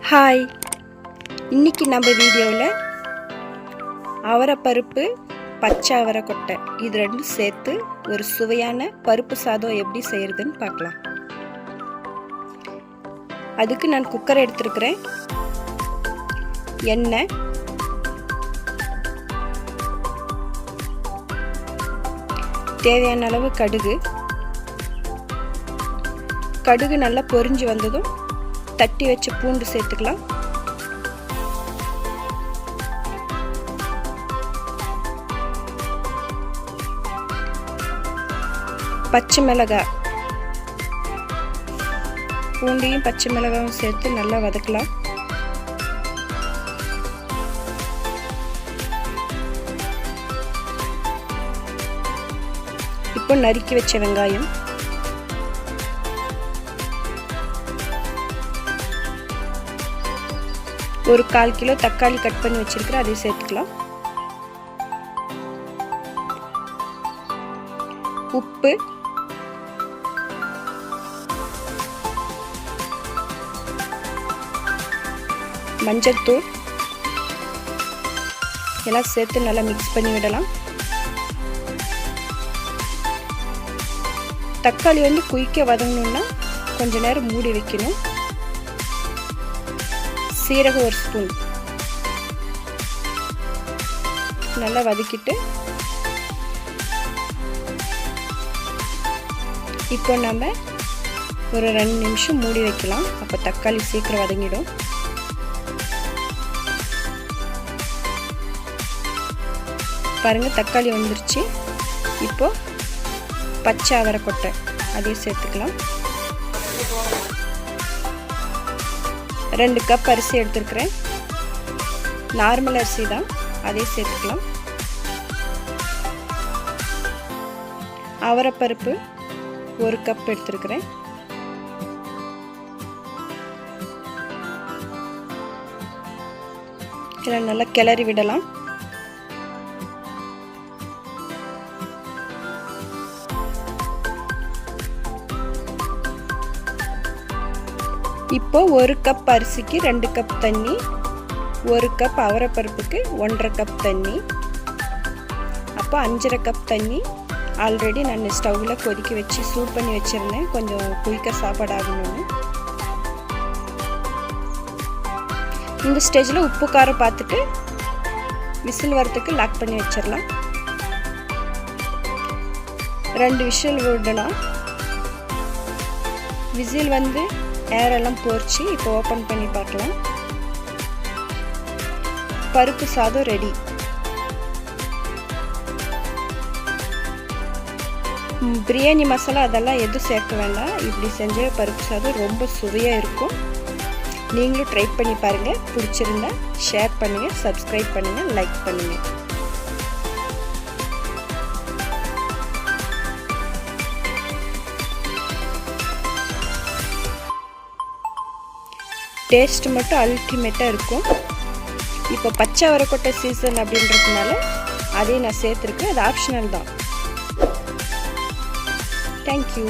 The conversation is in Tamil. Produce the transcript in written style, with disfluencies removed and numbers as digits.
ஹாய், இன்றைக்கி நம்ம வீடியோவில் அவரைப்பருப்பு பச்சை அவரைக்கொட்டை இது ரெண்டும் சேர்த்து ஒரு சுவையான பருப்பு சாதம் எப்படி செய்கிறதுன்னு பார்க்கலாம். அதுக்கு நான் குக்கர் எடுத்துருக்கிறேன். எண்ணெய், தேவையான அளவு கடுகு நல்லா பொரிஞ்சு வந்ததும் தட்டி வச்ச பூண்டு சேர்த்துக்கலாம். பச்சை மிளகாய், பூண்டையும் பச்சை மிளகாயும் சேர்த்து நல்லா வதக்கலாம். இப்போ நறுக்கி வச்ச வெங்காயம், ஒரு 1/4 கிலோ தக்காளி கட் பண்ணி வச்சிருக்கிறேன், அதை சேர்த்துக்கலாம். உப்பு, மஞ்சள்தூள் எல்லாம் சேர்த்து நல்லா மிக்ஸ் பண்ணி விடலாம். தக்காளி குயிக்க வதங்கணும்னா கொஞ்ச நேரம் மூடி வைக்கணும். சீரகம் 1 ஸ்பூன் நல்லா வதக்கிட்டு இப்போ நம்ம ஒரு 2 நிமிஷம் மூடி வைக்கலாம். அப்போ தக்காளி சீக்கிரம் வதங்கிடும். பாருங்க, தக்காளி வந்துருச்சு. இப்போ பச்சை அவரைக்கொட்டை அதையும் சேர்த்துக்கலாம். 2 கப் அரிசி எடுத்துருக்கிறேன். நார்மல் அரிசி தான், அதையும் சேர்த்துக்கலாம். அவரைப்பருப்பு 1 கப் எடுத்துருக்கிறேன். இதில் நல்லா கிளறி விடலாம். இப்போ 1 கப் அரிசிக்கு 2 கப் தண்ணி, 1 கப் அவரைப்பருப்புக்கு 1.5 கப் தண்ணி, அப்போ 5.5 கப் தண்ணி ஆல்ரெடி நான் ஸ்டவ்வில் கொதிக்க வச்சு சூட் பண்ணி வச்சுருந்தேன், கொஞ்சம் குயிக்காக சாப்பாடு ஆகணும்னு. இந்த ஸ்டேஜில் உப்பு காரம் பார்த்துட்டு விசில் வரத்துக்கு லாக் பண்ணி வச்சிடலாம். 2 விசில் விடலாம். விசில் ஏரெல்லாம் போர்ச்சி. இப்போ ஓப்பன் பண்ணி பார்க்கலாம். பருப்பு சாதம் ரெடி. பிரியாணி மசாலா அதெல்லாம் எதுவும் சேர்க்க வேண்டாம். இப்படி செஞ்ச பருப்பு சாதம் ரொம்ப சுவையாக இருக்கும். நீங்களும் ட்ரை பண்ணி பாருங்கள். பிடிச்சிருந்தா ஷேர் பண்ணுங்கள், சப்ஸ்கிரைப் பண்ணுங்கள், லைக் பண்ணுங்கள். டேஸ்ட் மட்டும் அல்டிமேட்டாக இருக்கும். இப்போ பச்சை அவரைக்கொட்டை சீசன் அப்படின்றதுனால அதையும் நான் சேர்த்துருக்கேன். அது ஆப்ஷனல் தான். தேங்க்யூ.